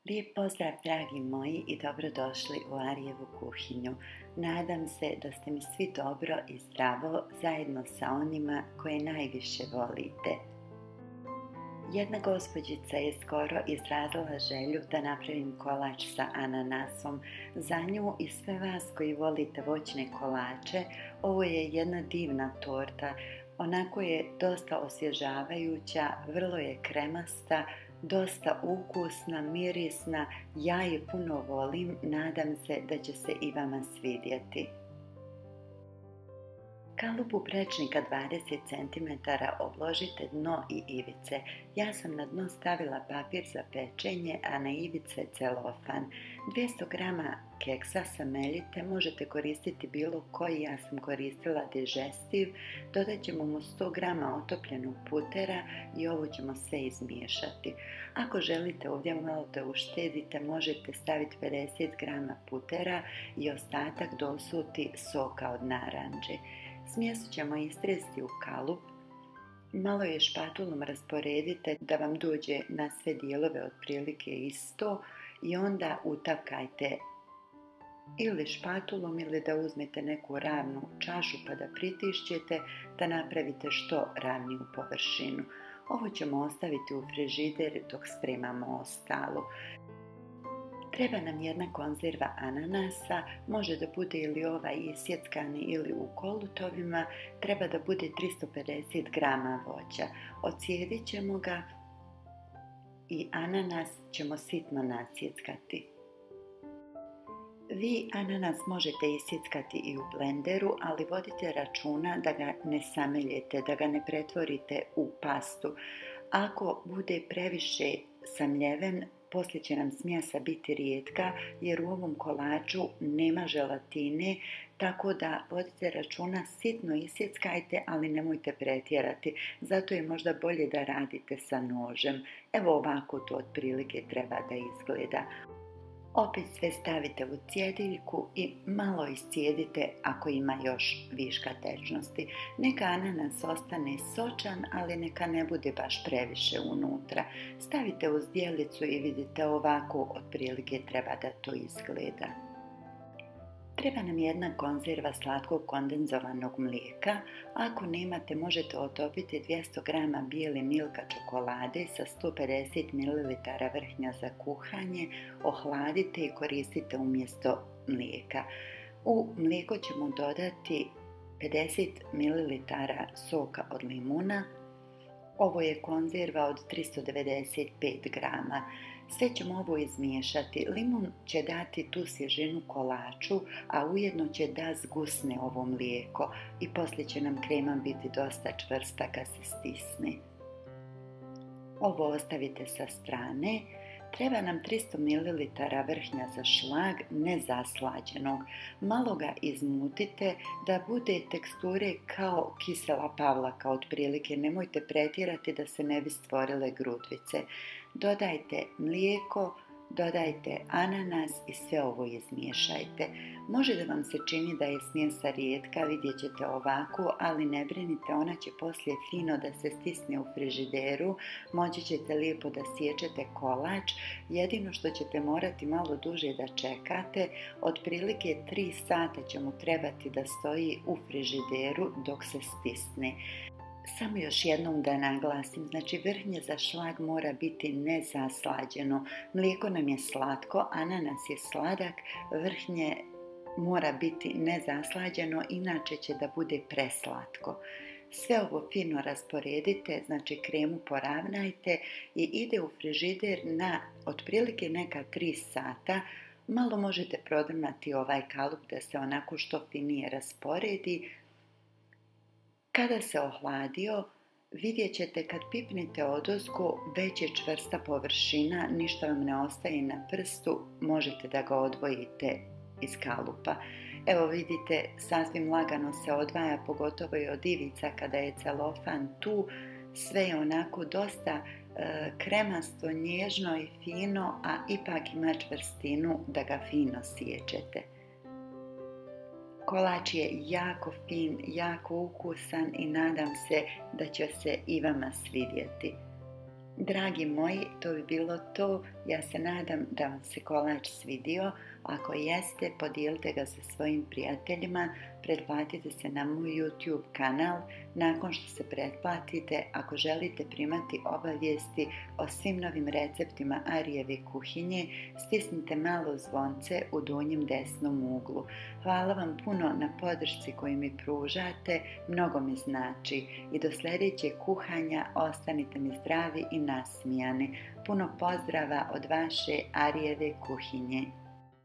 Lijep pozdrav dragi moji i dobrodošli u Arijevu kuhinju. Nadam se da ste mi svi dobro i zdravo zajedno sa onima koje najviše volite. Jedna gospođica je skoro izrazila želju da napravim kolač sa ananasom. Za nju i sve vas koji volite voćne kolače, ovo je jedna divna torta. Onako je dosta osvježavajuća, vrlo je kremasta, dosta ukusna, mirisna, ja je puno volim, nadam se da će se i vama svidjeti. Kalupu prečnika 20 cm obložite dno i ivice. Ja sam na dno stavila papir za pečenje, a na ivice celofan. 200 g keksa sameljite, možete koristiti bilo koji, ja sam koristila digestiv. Dodat ćemo mu 100 g otopljenog putera i ovo ćemo sve izmiješati. Ako želite ovdje malo da uštedite, možete staviti 50 g putera i ostatak dosuti soka od naranče. Smjesu ćemo istresti u kalup, malo je špatulom rasporedite da vam dođe na sve dijelove otprilike isto i onda utapkajte ili špatulom ili da uzmete neku ravnu čašu pa da pritišćete da napravite što ravniju površinu. Ovo ćemo ostaviti u frižider dok spremamo ostalo. Treba nam jedna konzerva ananasa, može da bude ili ovaj isjeckani ili u kolutovima, treba da bude 350 g voća. Ocijedit ćemo ga i ananas ćemo sitno nasjeckati. Vi ananas možete isjeckati i u blenderu, ali vodite računa da ga ne sameljete, da ga ne pretvorite u pastu. Ako bude previše samljeven, poslije će nam smjesa biti rijetka jer u ovom kolaču nema želatine, tako da vodite računa, sitno isjeckajte, ali nemojte pretjerati. Zato je možda bolje da radite sa nožem. Evo ovako to otprilike treba da izgleda. Opet sve stavite u cjediljku i malo iscijedite ako ima još viška tečnosti. Neka ananas ostane sočan, ali neka ne bude baš previše unutra. Stavite u zdjelicu i vidite ovako otprilike treba da to izgleda. Treba nam jedna konzerva slatkog kondenzovanog mlijeka. Ako nemate, možete otopiti 200 g bijele milka čokolade sa 150 ml vrhnja za kuhanje, ohladite i koristite umjesto mlijeka. U mlijeko ćemo dodati 50 ml soka od limuna. Ovo je konzerva od 395 g. Sve ćemo ovo izmiješati. Limun će dati tu svježinu kolaču, a ujedno će da zgusne ovo mlijeko i poslije će nam krema biti dosta čvrsta kad se stisne. Ovo ostavite sa strane. Treba nam 300 ml vrhnja za šlag, nezaslađenog. Malo ga izmutite da bude teksture kao kisela pavlaka otprilike. Nemojte pretjerati da se ne bi stvorile grudvice. Dodajte mlijeko, dodajte ananas i sve ovo izmiješajte. Može da vam se čini da je smjesa rijetka, vidjet ćete ovako, ali ne brinite, ona će poslije fino da se stisne u frižideru, moći ćete lijepo da sječete kolač, jedino što ćete morati malo duže da čekate, otprilike 3 sata će mu trebati da stoji u frižideru dok se stisne. Samo još jednom da naglasim, znači vrhnje za šlag mora biti nezaslađeno. Mlijeko nam je slatko, ananas je sladak, vrhnje mora biti nezaslađeno, inače će da bude preslatko. Sve ovo fino rasporedite, znači kremu poravnajte i ide u frižider na otprilike neka 3 sata. Malo možete prodrmati ovaj kalup da se onako što finije rasporedi. Kada se ohladio, vidjet ćete kad pipnite odozgo, već je čvrsta površina, ništa vam ne ostaje na prstu, možete da ga odvojite iz kalupa. Evo vidite, sasvim lagano se odvaja, pogotovo i od ivica kada je celofan tu. Sve je onako dosta kremasto, nježno i fino, a ipak ima čvrstinu da ga fino siječete. Kolač je jako fin, jako ukusan i nadam se da će se i vama svidjeti. Dragi moji, to bi bilo to. Ja se nadam da vam se kolač svidio. Ako jeste, podijelite ga sa svojim prijateljima, pretplatite se na moj YouTube kanal. Nakon što se pretplatite, ako želite primati obavijesti o svim novim receptima Arijeve kuhinje, stisnite malo zvonce u donjem desnom uglu. Hvala vam puno na podršci koju mi pružate, mnogo mi znači. I do sljedećeg kuhanja ostanite mi zdravi i nasmijani. Puno pozdrava od vaše Arijeve kuhinje.